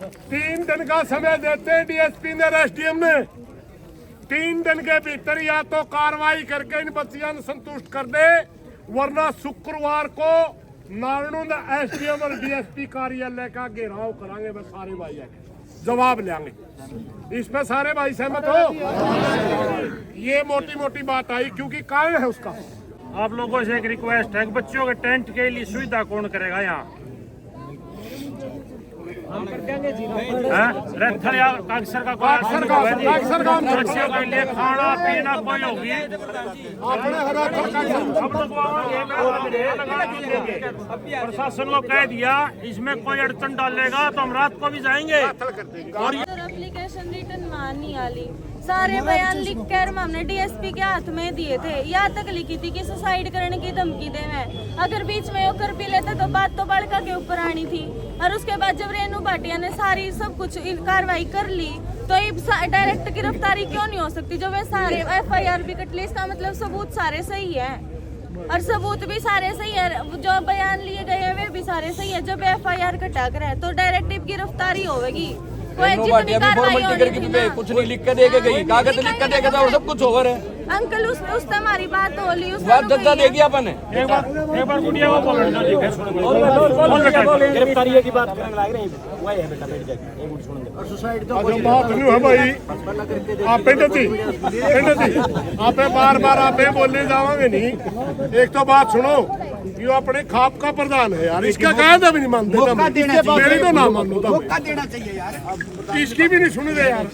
3 दिन का समय देते हैं डीएसपी ने, एसडीएम ने। 3 दिन के भीतर या तो कार्रवाई करके इन बच्चियों को संतुष्ट कर दे, वरना शुक्रवार को नारनूंद एसडीएम और डीएसपी कार्यालय का घेराव करांगे। मैं सारे भाई आके जवाब लेंगे। इसमें सारे भाई सहमत हो? ये मोटी मोटी बात आई, क्योंकि कारण है उसका। आप लोगों से एक रिक्वेस्ट है कि बच्चों के टेंट के लिए सुविधा कौन करेगा यहाँ? रेथल या कागसर का बच्चों के लिए खाना पीना कोई होगी? प्रशासन को कह दिया इसमें कोई अड़चन डालेगा तो हम रात को भी जाएंगे। और एप्लीकेशन रिटर्न मानी आली सारे बयान लिख कर हमने डीएसपी के हाथ में दिए थे। यहाँ तक लिखी थी कि सुसाइड करने की धमकी दे में, अगर बीच में वो कर भी लेते तो बात तो बड़का के ऊपर आनी थी। और उसके बाद जब रेनू भाटिया ने सारी सब कुछ कार्रवाई कर ली तो डायरेक्ट गिरफ्तारी क्यों नहीं हो सकती? जब वे सारे एफआईआर भी कट ली, इसका मतलब सबूत सारे सही है और सबूत भी सारे सही है। जो बयान लिए गए हैं वे भी सारे सही है। जब एफआईआर कटा कर है तो डायरेक्ट गिरफ्तारी होगी। कुछ नहीं लिख के दे के गई, कागज लिख के दे के और सब कुछ ओवर है। अंकल उस हमारी बात हो ली, बात जल्दा देगी अपन एक बार गुड़िया को बोलना गिरफ्तारी की बात करने लग रहे हैं। वही है बेटा, बैठ जाए एक मिनट सुन दे। और सुसाइड तो बात नहीं है भाई, आप आप बार आप बोलने जाओगे नहीं। एक तो बात सुनो, ये अपने खाप का प्रधान है यार, इसका कायदा भी नहीं मानते। मेरी तो ना मान लो, मौका देना चाहिए यार, इसकी भी नहीं सुन रहे यार।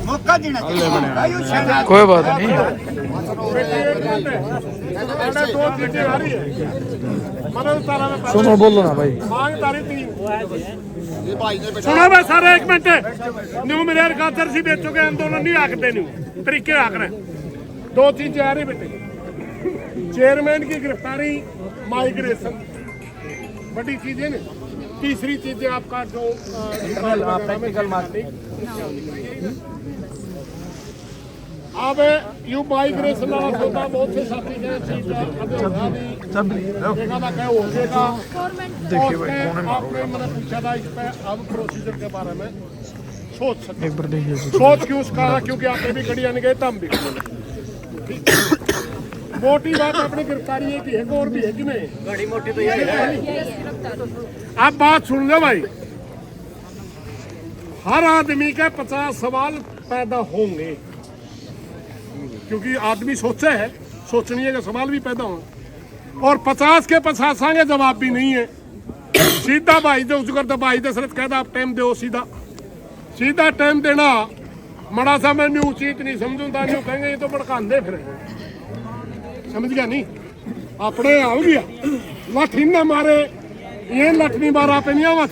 मौका देना चाहिए। कोई बात नहीं। सुनो बोलो ना भाई। सुनो मैं सारे एक मिनट न्यू मेरे खातर सी बेचो के आंदोलन नहीं आखते न्यू तरीके आख रहे। 2 चीजें आ रही बेटे, चेयरमैन की गिरफ्तारी, माइग्रेशन बड़ी चीजें ना। तीसरी चीजें आपका जो प्रैक्टिकल मार्केटिंग, अब यू माइग्रेशन वाला सौदा बहुत से साथी हैं देखिए भाई आपने मैंने पूछा था इस पे। अब प्रोसीजर के बारे में सोच सकते, एक बार देखिए। सोच क्यों उसका, क्योंकि आपने भी कड़ी आने गए तम भी मोटी बात अपनी गिरफ्तारी है कि और भी है कि नहीं? बड़ी मोटी तो यही है। अब बात सुन लो भाई, हर आदमी के 50 सवाल पैदा होंगे, क्योंकि आदमी सोचे है, सोचने का सवाल भी पैदा हो। और 50 के 50 आगे जवाब भी नहीं है। सीधा भाई जो उसको भाई दशरथ कहता आप टाइम दो, सीधा टाइम देना। मड़ा सा मैं न्यू चीज नहीं समझूंगा, न्यू कहेंगे ये तो भड़कांदे फिर, समझ गया नहीं? अपने आओ गया लठ न मारे, ये लठ नहीं मारा पे नहीं आवा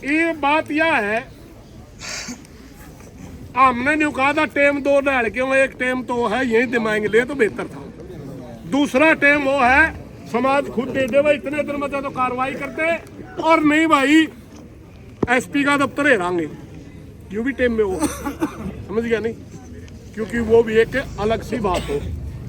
ये बात यह है। हमने नहीं कहा था टेम 2 डाल क्यों, एक टेम तो है यही दिमाग ले तो बेहतर था। दूसरा टेम वो है समाज खुद दे दे भाई, इतने दिन में तो कार्रवाई करते, और नहीं भाई एसपी का दफ्तर हेरांगे, यू भी टेम में वो, समझ गया नहीं? क्योंकि वो भी एक अलग सी बात हो।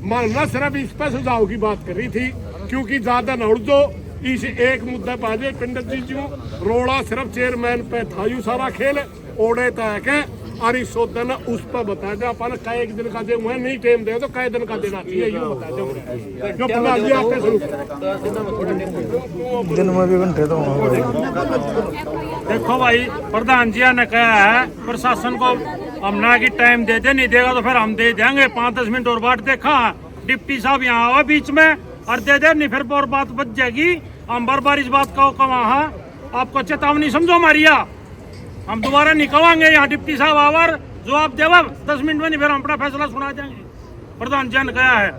मानना सिर्फ इस पर सुझाव की बात कर रही थी, क्योंकि ज्यादा न उड़ दो इस एक मुद्दे पर आज पंडित जी जो रोड़ा सिर्फ चेयरमैन पे था, यू सारा खेल ओढ़े तय के और इस दिन उस पर बता दे अपन का एक दिन का दे हुए नहीं टेम दे तो कई दिन का देना चाहिए, यूँ बता दो जो दिन में भी घंटे तो देखो भाई, प्रधान जी ने कहा है प्रशासन को हम ना कि टाइम दे दे, नहीं देगा तो फिर हम दे देंगे। 5-10 मिनट और बात देखा, डिप्टी साहब यहाँ आवा बीच में और दे दे, नहीं फिर और बात बच जाएगी। हम बार बार इस बात का कहा, आपको चेतावनी समझो मारिया, हम दोबारा नहीं कहेंगे। यहाँ डिप्टी साहब आवर जवाब देवा 10 मिनट में, नहीं फिर हम अपना फैसला सुना देंगे। प्रधान जी ने कहा है।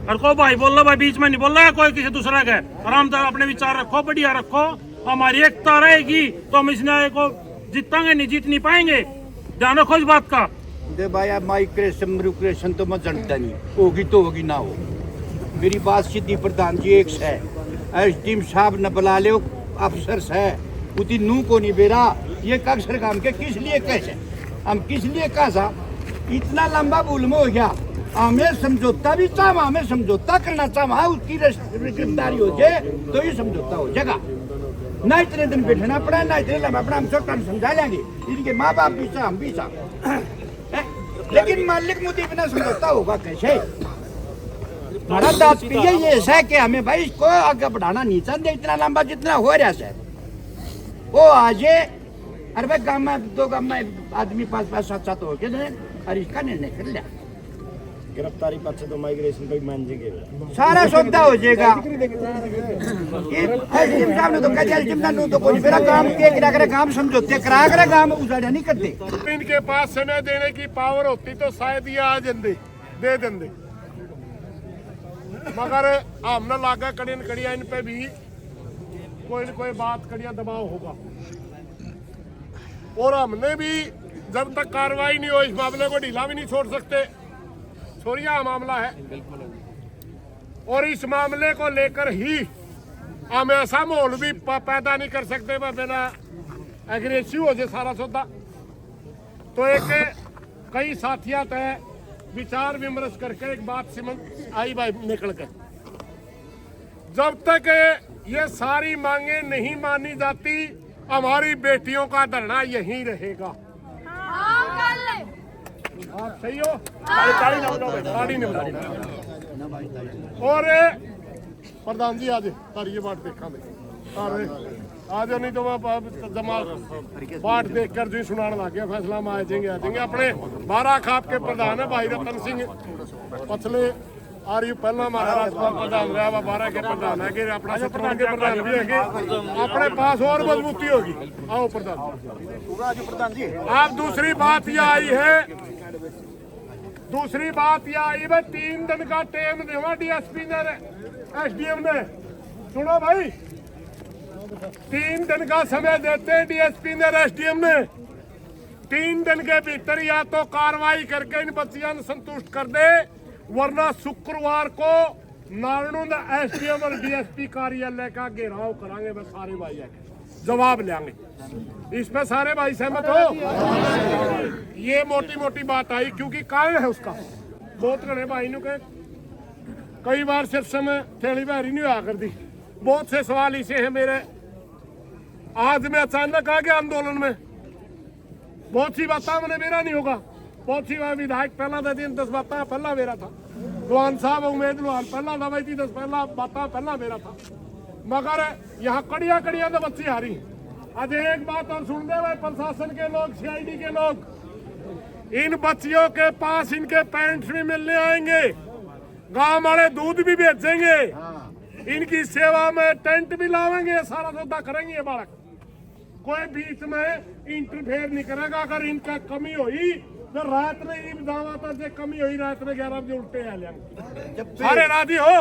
और को भाई बोल रहा, भाई बीच में नहीं बोल रहा है कोई किसी दूसरा के। आराम से अपने विचार रखो, बढ़िया रखो, हमारी एकता रहेगी तो हम इस न्याय को जीतेंगे, नहीं जीत नहीं पाएंगे। ध्यान रखो इस बात का। दे भाई माइग्रेशन तो मैं जानता नहीं, होगी तो होगी ना हो। मेरी बात सीधी प्रधान जी एक है, एसडीएम साहब न बुला ले अफसर है उती नू को नहीं बेरा, ये कक्षर काम के किस लिए कैसे हम किस लिए कहा, इतना लंबा बुलम हो गया हमें समझौता भी चाह, हमें समझौता करना चाह, उसकी गिरफ्तारी हो जाए तो ही समझौता हो जाएगा। ना इतने दिन बैठना पड़ा, ना इतने लंबा पड़ा, हम सब समझा लेंगे, इनके माँ बाप भी चाह, हम भी चाह। लेकिन मालिक मुद्दे बिना समझौता होगा कैसे? हमारा तात्पर्य ये है कि हमें भाई इसको आगे बढ़ाना नहीं चाहते इतना लंबा जितना हो रहा है। वो आज अरे भाई गाँव में 2 गाँव में आदमी 5-5 7-7 हो गए और इसका निर्णय कर लिया। गिरफ्तारी पक्ष तो माइग्रेशन पे मान जाएंगे, सारा सौदा हो जाएगा। साहब ने तो कह दिया तो कोई मेरा काम किया करा करे, काम समझौते करा करे, काम उजाड़ा नहीं करते। इनके पास समय देने की पावर होती तो शायद ये आ जंदे दे देंगे, मगर हमने लागा कड़ियन कड़िया इन पे भी कोई न कोई बात कड़िया दबाव होगा। और हमने भी जब तक कार्रवाई नहीं हो इस मामले को ढीला भी नहीं छोड़ सकते। छोरिया मामला है और इस मामले को लेकर ही हम ऐसा माहौल भी पैदा नहीं कर सकते बिना एग्रेसिव हो जाए सारा सौदा। तो एक कई साथियां तय विचार विमर्श करके एक बात समझ आई भाई निकल कर, जब तक ये सारी मांगे नहीं मानी जाती हमारी बेटियों का धरना यहीं रहेगा। आप सही हो? ताड़ी नहीं और प्रधान जी आज तारी ये बात देखा आज नहीं तो मैं जमा बात देख कर जो सुनाने लग गया फैसला में आ जाएंगे। अपने 12 खाप के प्रधान है भाई रतन सिंह पछले आर यू पहला महाराज प्रधान रहा वा 12 के प्रधान है कि अपना सत्रह के प्रधान भी है अपने पास और मजबूती होगी। आओ प्रधान जी। आप दूसरी बात यह आई है भाई 3 दिन का टाइम देवा डीएसपी ने एसडीएम ने। सुनो भाई 3 दिन का समय देते हैं डीएसपी ने एसडीएम ने। 3 दिन के भीतर या तो कार्रवाई करके इन बच्चियों को संतुष्ट कर दे, वरना शुक्रवार को नारायण एसडीएम और डीएसपी कार्यालय का घेराव करांगे। बस सारे भाई जवाब लेंगे, इस पे सारे भाई सहमत हो? ये मोटी मोटी बात आई क्योंकि कारण है उसका बहुत घने भाई ने कई बार सिर्फ समय थैली भारी नहीं हुआ कर दी। बहुत से सवाल इसे हैं मेरे। आज मैं अचानक आ गया आंदोलन में, बहुत सी बातें मैंने मेरा नहीं होगा, बहुत सी विधायक पहला था 10 बातें पहला मेरा था, जवान साहब उम्मीद लोहान पहला था भाई 10 पहला बातें पहला मेरा था, मगर यहाँ कड़िया कड़िया तो बच्ची आ रही। आज एक बात और सुन दे भाई प्रशासन के लोग, सीआईडी के लोग, इन बच्चियों के पास इनके पेरेंट्स भी मिलने आएंगे, गांव वाले दूध भी बेचेंगे, इनकी सेवा में टेंट भी लावेंगे, सारा सौदा करेंगे। ये बालक कोई बीच में इंटरफेयर नहीं करेगा। अगर इनका कमी हुई तो रात में ईद दावा से कमी हुई, रात में 11 बजे उल्टे आ जाएंगे। सारे राजी हो?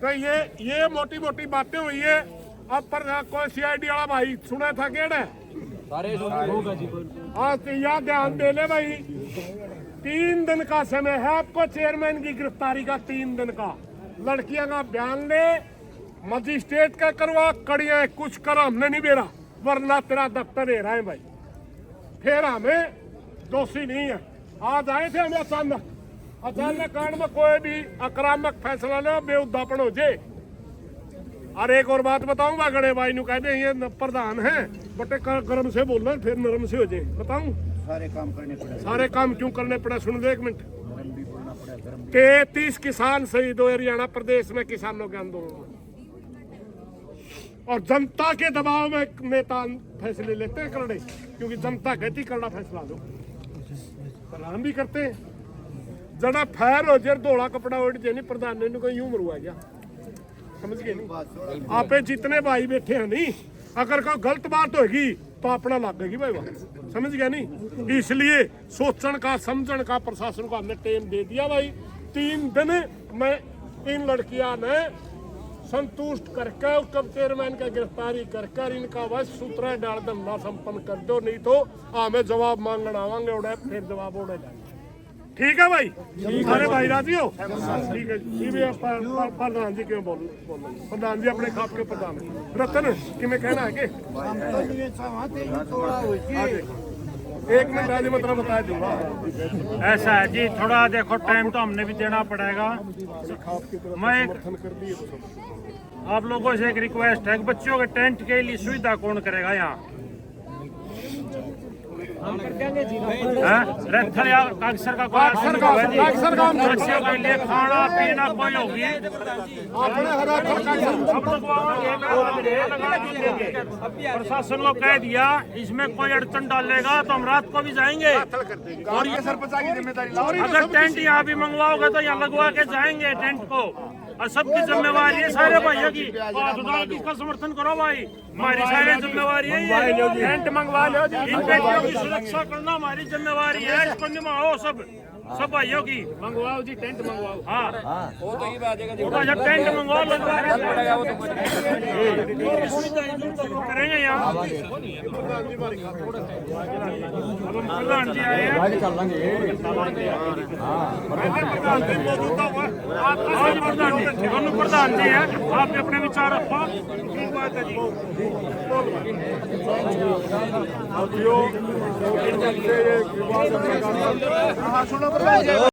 तो ये मोटी मोटी बातें हुई है। अब पर कोई सीआईडी वाला भाई सुना था केड़ा हाँ तो यह ध्यान दे ले भाई 3 दिन का समय है आपको चेयरमैन की गिरफ्तारी का। 3 दिन का लड़कियां का बयान ले, मजिस्ट्रेट का करवा, कड़ियां कुछ कर हमने नहीं बेरा, वरना तेरा दफ्तर दे रहा है भाई। फिर हमें दोषी नहीं है। आज आए थे हमें अचानक कारण में कोई भी आक्रामक फैसला लो, बेउद्धापन हो जाए। और एक और बात बताऊंगा, गणे भाई नु कहते ये प्रधान है बटे गर्म से बोलना फिर नरम से हो जाए। बताऊं सारे काम करने पड़े। सारे काम क्यों करने पड़े? सुन दो 1 मिनट। 33 किसान शहीद हुए हरियाणा प्रदेश में किसानों के आंदोलन, और जनता के दबाव में नेता फैसले लेते हैं करने, क्योंकि जनता कहती करना फैसला दो, प्रधान भी करते हैं। जड़ा फैर हो जाए धोला कपड़ा उड़ जाए, प्रधान ने कोई यूं मरुआ गया, समझ गए नहीं? आप जितने भाई बैठे हैं नहीं, अगर कोई गलत बात होगी तो अपना लगेगी भाई बात, समझ गया नहीं? इसलिए सोचने का समझने का प्रशासन को हमने टाइम दे दिया भाई। 3 दिन में इन लड़कियां ने संतुष्ट करके उसका चेयरमैन का गिरफ्तारी कर इनका बस सूत्र डाल धंधा संपन्न कर दो, नहीं तो हमें जवाब मांगना आवांगे उड़े फिर जवाब उड़े जाएंगे। ठीक है भाई? सारे भाई राजी हो? ठीक है जी। प्रधान जी क्यों बोल प्रधान जी अपने खाप के प्रधान रतन कि मैं कहना है कि एक मिनट राजी मतलब बता दूंगा। ऐसा है जी, थोड़ा देखो टाइम तो हमने भी देना पड़ेगा। मैं आप लोगों से एक रिक्वेस्ट है कि बच्चों के टेंट के लिए सुविधा कौन करेगा यहाँ? रेथल या कागसर का कोई बच्चों के लिए खाना पीना कोई होगी? प्रशासन को कह दिया इसमें कोई अड़चन डालेगा तो हम रात को भी जाएंगे। और ये सरपंच की जिम्मेदारी अगर टेंट यहाँ भी मंगवाओगे तो यहाँ लगवा के जाएंगे टेंट को, और सबकी जिम्मेवारी है सारे भाइयों की। किसका समर्थन करो भाई, हमारी सारी जिम्मेवारी है। टेंट मंगवा लो, इन बेटियों की सुरक्षा करना हमारी जिम्मेवारी है। इसको निभाओ सब भाइयों की। मंगवाओ जी, टेंट मंगवाओ। हाँ वो तो ये बात है कि जब टेंट मंगवाओ लगवा के पड़ेगा वो तो कुछ करेंगे यहाँ। अब हम प्रधान जी आए हैं। प्रधान जी, दोनों प्रधान जी हैं, आप अपने विचार रखो। ठीक बात है जी। अब जो